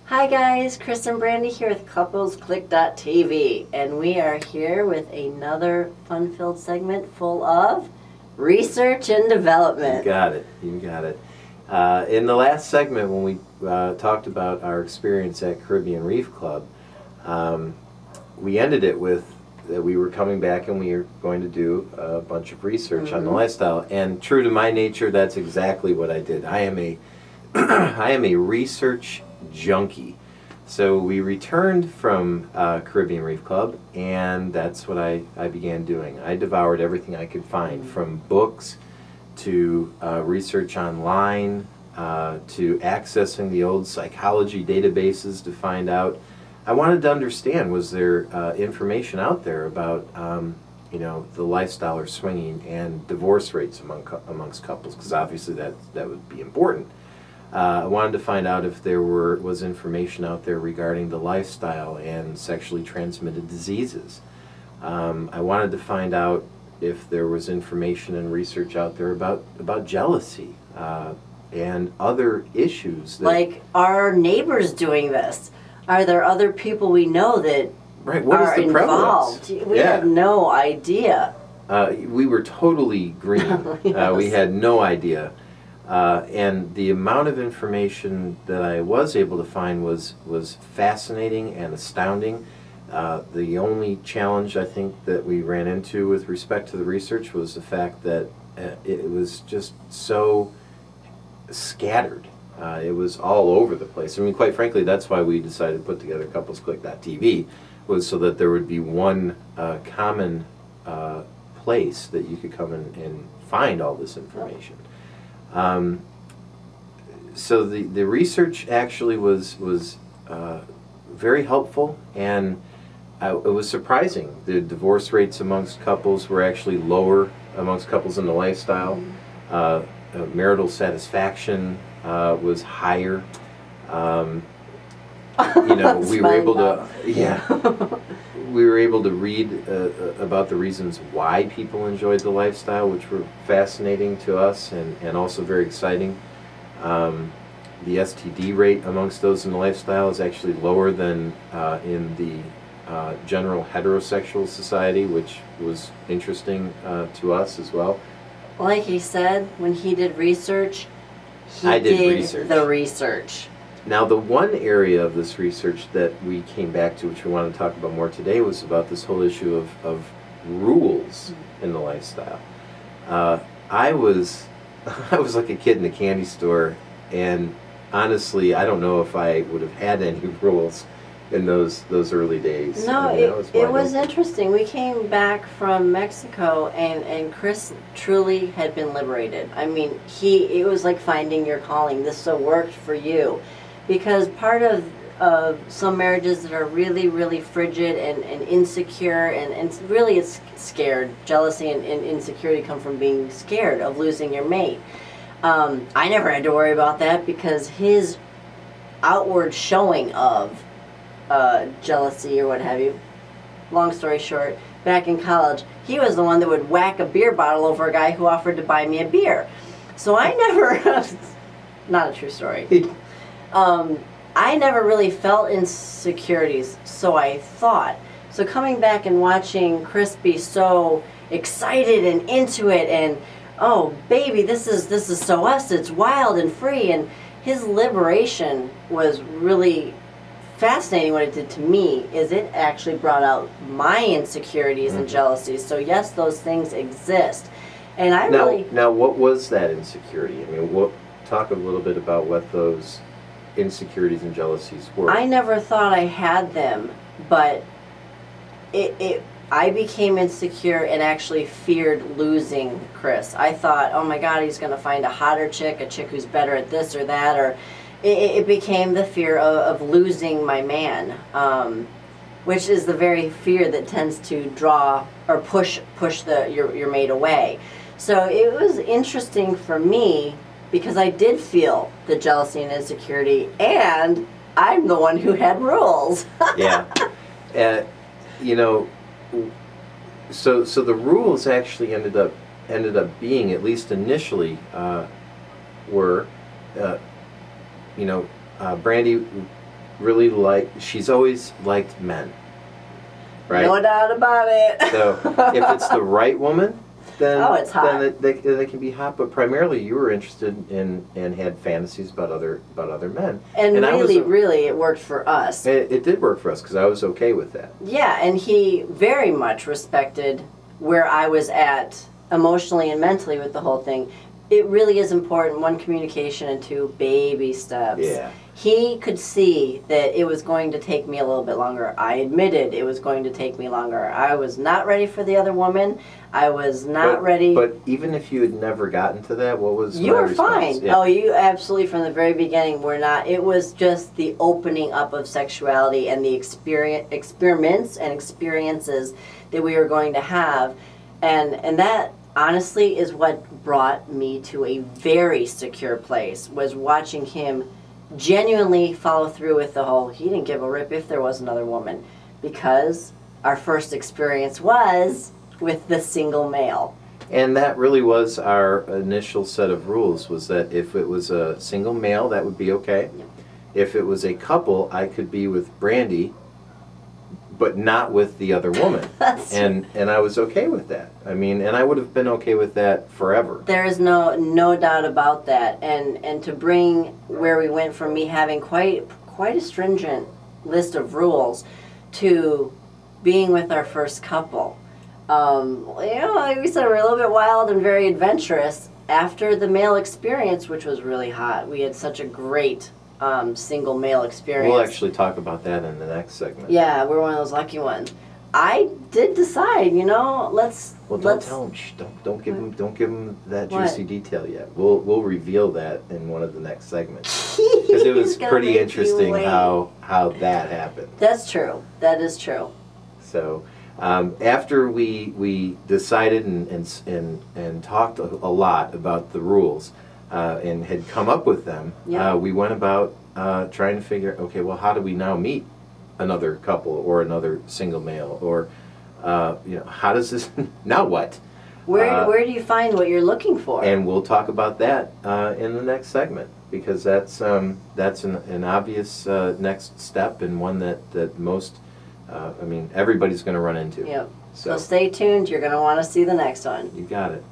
Hi guys, Chris and Brandy here with Couplesclick TV, and we are here with another fun-filled segment full of research and development. You got it. You got it. In the last segment, when we talked about our experience at Caribbean Reef Club, we ended it with that we were coming back and we were going to do a bunch of research on the lifestyle. And true to my nature, that's exactly what I did. I am a I am a research junkie. So we returned from Caribbean Reef Club, and that's what I began doing. I devoured everything I could find, from books to research online to accessing the old psychology databases to find out. I wanted to understand, was there information out there about you know, the lifestyle or swinging and divorce rates amongst couples, because obviously that would be important. I wanted to find out if there was information out there regarding the lifestyle and sexually transmitted diseases. I wanted to find out if there was information and research out there about jealousy and other issues. Like, are neighbors doing this? Are there other people we know that are involved? We had no idea. We were totally green. Yes. We had no idea. And the amount of information that I was able to find was fascinating and astounding. The only challenge I think that we ran into with respect to the research was the fact that it was just so scattered. It was all over the place. I mean, quite frankly, that's why we decided to put together Couplesclick TV, was so that there would be one common place that you could come and find all this information. So the research actually was very helpful, and it was surprising. The divorce rates amongst couples were actually lower amongst couples in the lifestyle. Marital satisfaction was higher. You know, we were able to, we were able to read about the reasons why people enjoyed the lifestyle, which were fascinating to us and also very exciting. The STD rate amongst those in the lifestyle is actually lower than in the general heterosexual society, which was interesting to us as well. Like he said, when he did research, I did the research. Now, the one area of this research that we came back to, which we want to talk about more today, was about this whole issue of rules in the lifestyle. I was like a kid in a candy store, and honestly, I don't know if I would have had any rules in those early days. No, I mean, it was interesting. We came back from Mexico, and Chris truly had been liberated. I mean, it was like finding your calling. This so worked for you. Because part of some marriages that are really, really frigid and insecure and really it's scared. Jealousy and insecurity come from being scared of losing your mate. I never had to worry about that because his outward showing of jealousy or what have you, long story short, back in college, he was the one that would whack a beer bottle over a guy who offered to buy me a beer. So I never, not a true story. I never really felt insecurities, so I thought. So coming back and watching Chris be so excited and into it, and oh baby, this is so us, it's wild and free, and his liberation was really fascinating. What it did to me is it actually brought out my insecurities and jealousies. So yes, those things exist, and I now what was that insecurity? I mean, talk a little bit about what those insecurities and jealousies were. I never thought I had them, but I became insecure and actually feared losing Chris. I thought, oh my God, he's going to find a hotter chick, a chick who's better at this or that, or it became the fear of losing my man, which is the very fear that tends to draw or push your mate away. So it was interesting for me, because I did feel the jealousy and insecurity, and I'm the one who had rules. Yeah. You know, so the rules actually ended up being, at least initially, were, you know, Brandy, really she's always liked men, right? No doubt about it. So if it's the right woman, then oh, it's hot. Then they can be hot. But primarily, you were interested in and had fantasies about other men. And really, it worked for us. It did work for us because I was okay with that. Yeah, and he very much respected where I was at emotionally and mentally with the whole thing. It really is important, one, communication, and two, baby steps. Yeah. He could see that it was going to take me a little bit longer. I admitted it was going to take me longer. I was not ready for the other woman. I was not ready. But even if you had never gotten to that, what was you my were response? fine. Yeah. Oh, you absolutely from the very beginning were not. It was just the opening up of sexuality and the experiments and experiences that we were going to have, and that honestly is what brought me to a very secure place, was watching him genuinely follow through with the whole, he didn't give a rip if there was another woman, because our first experience was with the single male. And that really was our initial set of rules, was that if it was a single male, that would be okay. Yep. If it was a couple, I could be with Brandy, but not with the other woman. and I was okay with that. I mean, and I would have been okay with that forever. There is no doubt about that. And to bring where we went from me having quite a stringent list of rules to being with our first couple. Like we said, we're a little bit wild and very adventurous. After the male experience, which was really hot, we had such a great single male experience. We'll actually talk about that in the next segment. Yeah, we're one of those lucky ones. I did decide, let's. Well, don't tell him. Shh, don't give him that juicy detail yet. We'll reveal that in one of the next segments because it was pretty interesting how that happened. That's true. That is true. So after we decided and talked a lot about the rules and had come up with them, we went about trying to figure, okay, well, how do we now meet another couple or another single male, or how does this now what? Where do you find what you're looking for? And we'll talk about that in the next segment, because that's an obvious next step, and one that most everybody's going to run into. Yep. So stay tuned. You're going to want to see the next one. You got it.